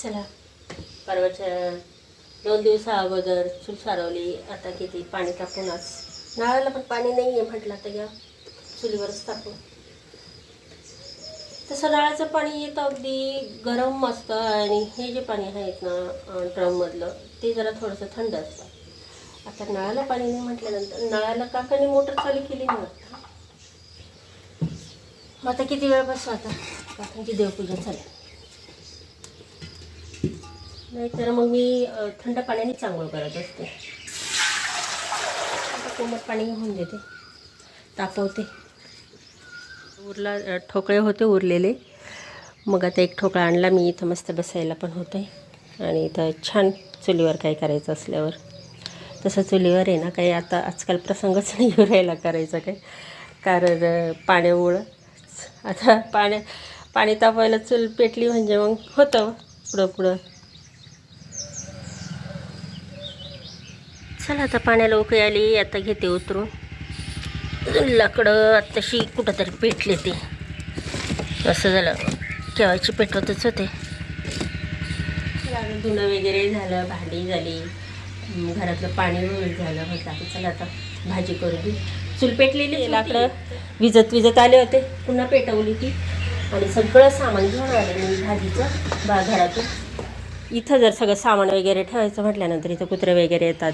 चला, परवाच्या 2 दिवसा अगोदर चूल सारवली. आता किती पाणी टाकून आज नळाला पण पाणी नाही आहे म्हटलं तर घ्या चुलीवरच टाकू. तसं नळाचं पाणी येतं अगदी गरम असतं आणि हे जे पाणी आहेत ना ड्रममधलं ते जरा थोडंसं थंड असतं. आता नळाला पाणी नाही म्हटल्यानंतर नळाला काकाने मोटर चालू केली ना वाटतं. मग आता किती वेळ बसू आता काकांची देवपूजा चालेल. नाहीतर मग मी थंड पाण्याने चांगलं करत असते. आता कोमट पाणी घेऊन देते, तापवते. ठोकळे होते उरलेले, मग आता एक ठोकळा आणला मी. इथं मस्त बसायला पण होतं आहे आणि इथं छान चुलीवर काय करायचं असल्यावर तसं चुलीवर आहे ना काही आता आजकाल प्रसंगच नाही राहायला करायचं काय. कारण पाण्यामुळं आता पाणी तापवायला चूल पेटली म्हणजे मग होतं पुढं. चला आता पाण्याला उकळी आली. आता घेते उतरून. लाकडं आत्ताशी कुठंतरी पेटले ते असं झालं. केव्हाची पेटवतच होते. धुणं वगैरे झालं, भांडी झाली, घरातलं पाणी वगैरे झालं. म्हटलं चला आता भाजी करू दे. चूल पेटलेली, लाकडं विजत आले होते. पुन्हा पेटवली ती आणि सगळं सामान घेऊन आले मी भाजीचं घरातून. इथं जर सगळं सामान वगैरे ठेवायचं म्हटल्यानंतर इथं कुत्रे वगैरे येतात.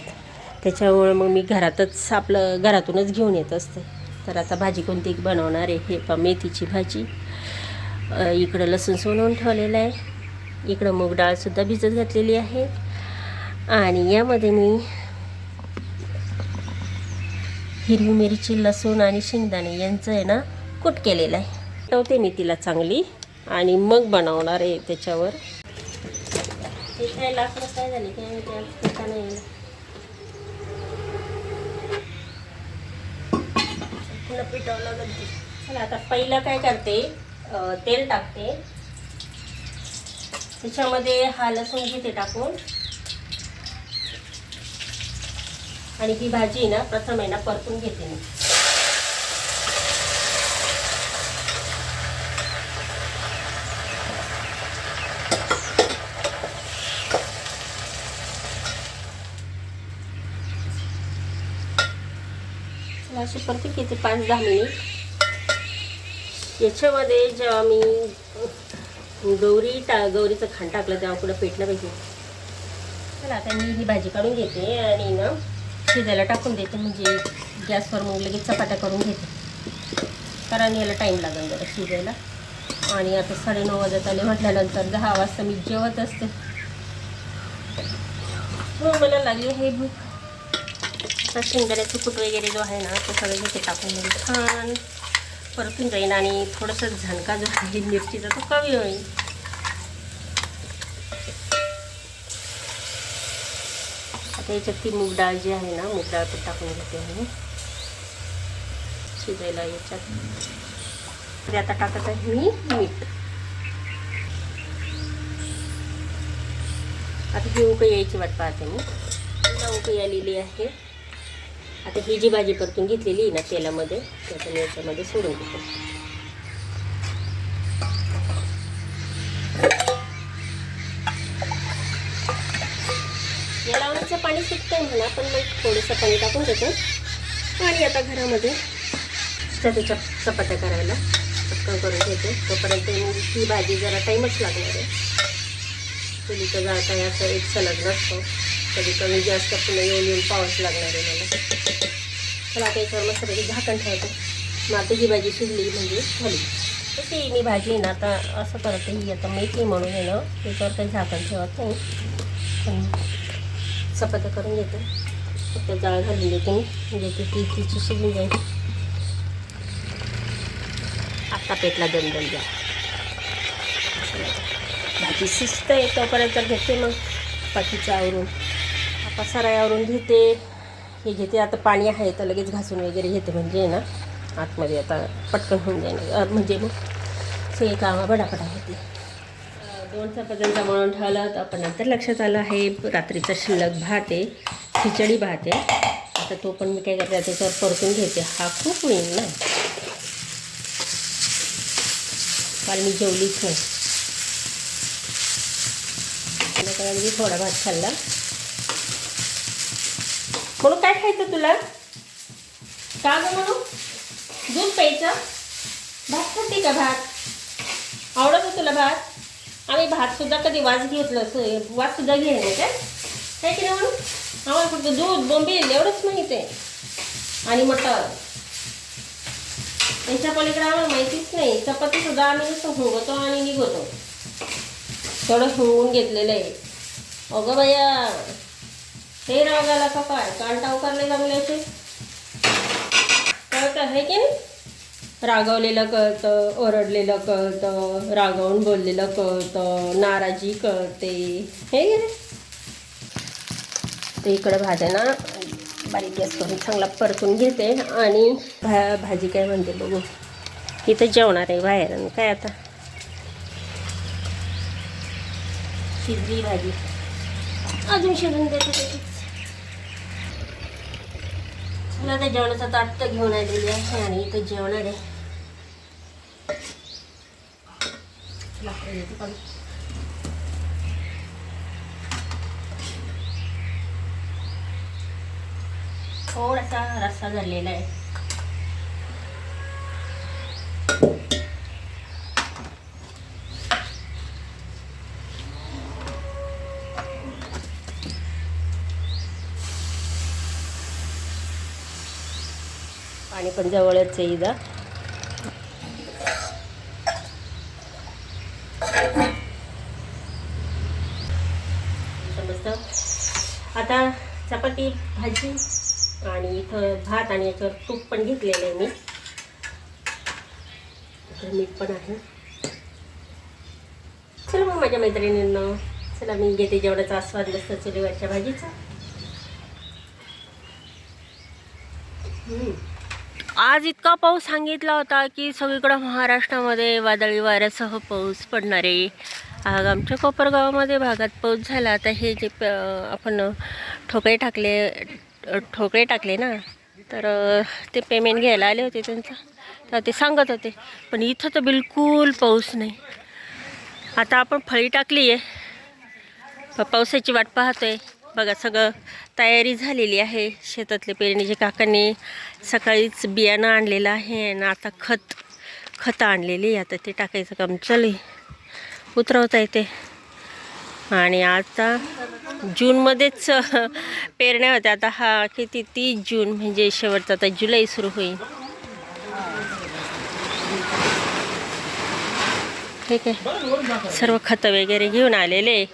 त्याच्यामुळे मग मी घरातूनच घेऊन येत असते. तर आता भाजी कोणती बनवणार आहे. हे मेथीची भाजी. इकडं लसूण सोलून ठेवलेलं आहे. इकडं मूग डाळसुद्धा भिजत घातलेली आहे आणि यामध्ये मी हिरवी मिरची, लसूण आणि शेंगदाणे यांचं आहे ना कूट केलेलं आहे. ठेवते मी तिला चांगली आणि मग बनवणार आहे त्याच्यावर. ते काय लाकडं काय झाले काय त्या नाही पुन्हा पिठावं लागत. चला आता पहिलं काय करते, तेल टाकते. त्याच्यामध्ये हा लसूण घेते टाकून आणि ही भाजी ना प्रथम आहे ना परतून घेते मी. अशी परती किती 5-10 मिनिट. याच्यामध्ये जेव्हा मी गौरीचं खांड टाकलं तेव्हा कुठं पेटलं पाहिजे. चला आता मी ही भाजी काढून घेते आणि ना शिजायला टाकून देते. म्हणजे गॅसवर मग लगेच चपात्या करून घेते, कारण याला टाईम लागेल जरा शिजायला. आणि आता 9:30 वाजत आले म्हटल्यानंतर 10 वाजता मी जेवत असते. मग मला लागली हे भूक. शेंगदाण्याचं कूट वगैरे जो आहे ना तो सगळं घेते टाकून मध्ये छान परतून जाईन आणि थोडंसं झणका जो आहे मिरचीचा तो कमी होईल. आता याच्यात ती मूग डाळ जी आहे ना मूग डाळ पण टाकून घेते मी शिजायला याच्यात. आता टाकत आहे मी मीठ. आता ही उकळी यायची वाट पाहते मी. उकळी आलेली आहे. आता ही जी भाजी परतून घेतलेली आहे ना तेलामध्ये त्याच्या याच्यामध्ये सोडून देते. या लावण्याचं पाणी सुटतंय म्हणा, पण मग थोडंसं पाणी टाकून देते. आणि आता घरामध्ये त्याच्या चपात्या करायला पटकन करून घेते. तोपर्यंत मग ही भाजी जरा टाईमच लागणार आहे. चुलीचं जाळता याचा एक सलग नसतो. कधी कमी जास्त पुन्हा येऊन पाऊस लागणार आहे मला. चला आता याच्यावर मस्तपैकी झाकण ठेवते. मग आता ही भाजी शिजली म्हणजे झाली. तशी मी भाजी ना आता असं करते. ही आता मेथी म्हणून आहे ना त्याच्यावर काही झाकण ठेवत नाही, पण चपात्या करून घेते. फक्त जाळ घालून देते मी म्हणजे ती तिची शिजून जाईल. आता पेटला दम द्या. भाजी शिजते तोपर्यंत घेते मग बाकीचं आवरून. पसारायावरून घेते. हे घेते आता पाणी आहे तर लगेच घासून वगैरे घेते म्हणजे ना आतमध्ये आता पटकन होऊन जाईल. म्हणजे मग सगळे कामं पटापटा होते. 2 चपात्यांचा म्हणून ठेवला तर आपण नंतर लक्षात आलं आहे रात्रीचा शिल्लक भात आहे, खिचडी भात आहे. आता तो पण मी काय करते त्याच्यावर परतून घेते. हा खूप होईल ना, कारण मी जेवलीच नाही. अगदी थोडा भात खाल्ला. म्हणून काय खायचं तुला? का गं म्हणून? दूध प्यायचं? भात खाते का? भात आवडतो तुला? भात आम्ही भातसुद्धा कधी वास घेतलं, वाससुद्धा घेणे नाही काय की नाही म्हणून? आम्हाला फक्त दूध बोंबील एवढंच माहीत आहे आणि मटर. यांच्या पलीकडे आम्हाला माहितीच नाही. चपातीसुद्धा आम्ही नुसतं हुंगतो आणि निघतो. थोडं हुंगून घेतलेलं आहे. अगं बया, हे राग आला का काय? कांटाव करले जमल्याचे कळतं आहे की नाही? रागवलेलं कळतं, ओरडलेलं कळतं, रागावून बोललेलं कळतं, नाराजी कळते, हे की नाही? तर इकडं भाज्या ना बारीक गॅस करून चांगला परतून घेते आणि भाजी काय म्हणते बघू. इथं जेवणार आहे बाहेर आणि काय आता शिजली भाजी अजून शिजून देते त्याचीच. मला त्या जेवणाचा ताट तर घेऊन आलेली आहे आणि इथं जेवणार आहे. थोडासा रस्सा झालेला आहे. पाणी पण जवळच आहे इथं. मस्त आता चपाती भाजी आणि इथं भात आणि याच्यावर तूप पण घेतलेलं आहे मी. इथं मीठ पण आहे. चला मग माझ्या मैत्रिणींना, चला मी घेते जेवणाचा आस्वाद मस्त चुलीवरच्या भाजीचा. आज इतका पाऊस सांगितला होता की सगळीकडं महाराष्ट्रामध्ये वादळी वाऱ्यासह पाऊस पडणार आहे. आज आमच्या कोपरगावामध्ये भागात पाऊस झाला. आता हे जे आपण ठोकळे टाकले ना, तर ते पेमेंट घ्यायला आले होते त्यांचं, तर ते सांगत होते. पण इथं तर बिलकुल पाऊस नाही. आता आपण फळी टाकली आहे, पावसाची वाट पाहतोय. बघा सगळं तयारी झालेली आहे. शेतातले पेरणीचे काकांनी सकाळीच बियाणं आणलेलं आहे आणि आता खत आणलेली. आता ते टाकायचं काम चालू आहे, उतरवता येते. आणि आता जूनमध्येच पेरण्या होत्या. आता हा किती 30 जून म्हणजे शेवटचा, आता जुलै सुरू होईल. ठीक आहे, सर्व खतं वगैरे घेऊन आलेले.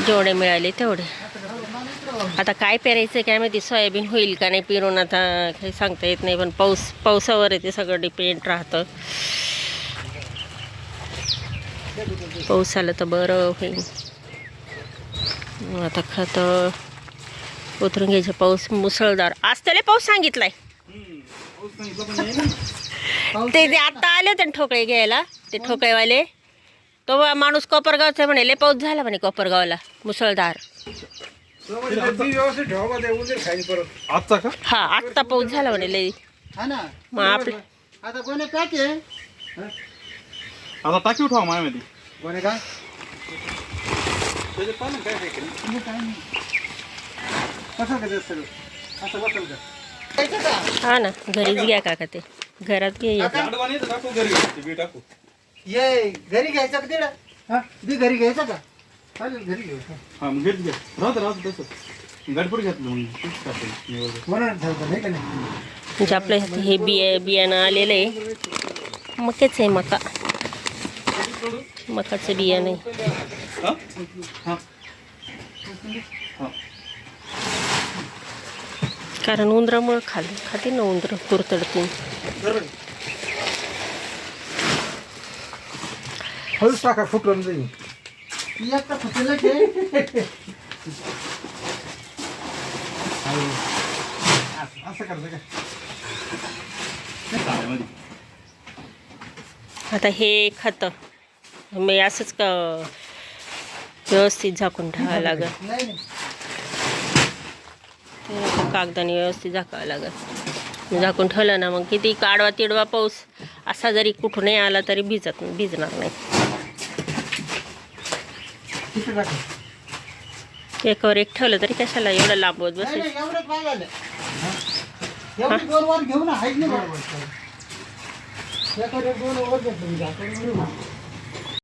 जेवढे मिळाले तेवढे. आता काय पेरायचं काय माहिती, सोयाबीन होईल का नाही पेरून आता काही सांगता येत नाही. पण पावसावर ते सगळं डिपेंड राहतं. पाऊस आलं तर बरं होईल. आता खत उतरून घ्यायचं. पाऊस मुसळधार आज त्याला पाऊस सांगितलाय. ते आता आले होते ठोकळे घ्यायला, ते ठोकळेवाले. तो माणूस कोपरगावचा म्हणे लय पाऊस झाला म्हणे कोपरगावला मुसळधार. हा आत्ता पाऊस झाला म्हणे लय. मग आपले आता कोणी टाके आता टाकी उठवा मायामध्ये कोणी काय त्याचे पालन काय आहे कसं काय सगळं असं बसल का? हा ना, घरीच घ्या काका, ते घरात घे. आडवाणी टाकू घरी बी टाकू ये घरी घ्यायचं का तिला? हा ती घरी घ्यायचं का? चालेल घरी घेऊ. हा मग घेत घ्या. राहतं तसं गडपूर घेतलं मग म्हणून ठेवतं नाही का नाही. म्हणजे आपलं हे बियाणं आलेलं आहे. मकेच आहे, मकाचं बियाणं आहे. कारण उंदरामुळं खाते ना, उंदरं कुरतडतील. हळूच टाका, फुटून जाईल. एकटा फुटलं की असं करतं का? आता हे खत मी असंच का व्यवस्थित झाकून ठेवावं लागेल. नाही कागदाने व्यवस्थित झाकावं लागेल. झाकून ठेवलं ना मग किती काढवा तिडवा पाऊस असा जरी कुठूनही आला तरी भिजणार नाही. किती टाकायचं? एकावर एक ठेवलं तरी कशाला एवढं लांबवत नाही बसायचं. नाही, एवढंच पाहिजे. एवढी 2 वर घेऊ ना, हाईट नाही बरोबर. एखादे 2 वर घेतलं म्हणजे आपण घेऊ ना.